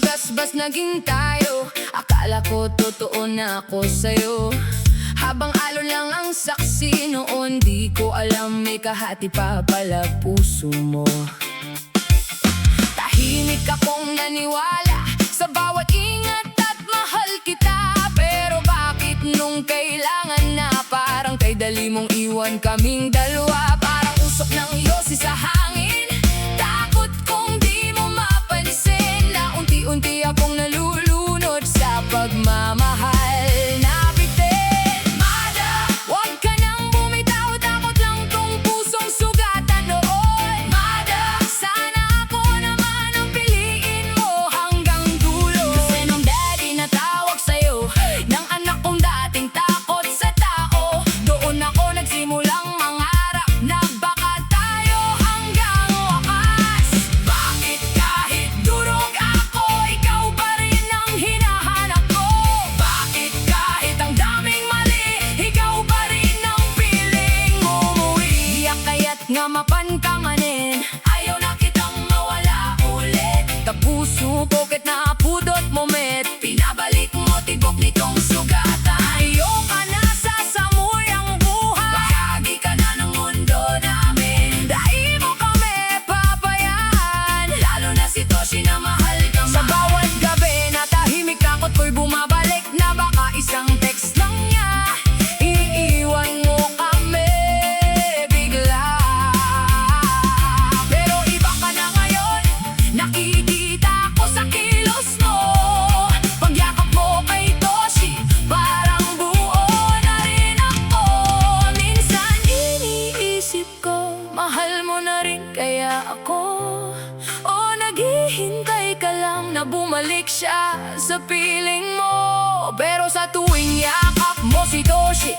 Magasbas naging tayo, akala ko totoo na ako sa'yo. Habang alon lang ang saksi noon, di ko alam may kahati pa pala puso mo. Tahimik akong naniwala sa bawat ingat at mahal kita. Pero bakit nung kailangan na, parang kay dali mong iwan kaming dalawa. Parang usok ng yosi sa hangin, takot kong di mo mapansin na unti-unti akong nalulunod sa pagmamahal. Nga mapankanganin, ayaw na kitang mawala ulit. Tapuso ko ket na pudot mo met, pinabalik mo tibok nitong sugatan. Ayaw ka na sa samuyang buhay, bahagi ka na ng mundo namin. Dahil mo kami pabayaan, lalo na si Toshi na mahal ka. Sa bawat gabi na tahimik, takot ko'y bumabalik na baka isang text lang niya iiwan mo kami bigla. Nakikita ko sa kilos mo, pagyakap mo kay Toshi, parang buo na rin ako. Minsan iniisip ko, mahal mo na rin kaya ako, o naghihintay ka lang na bumalik siya sa piling mo. Pero sa tuwing yakap mo si Toshi,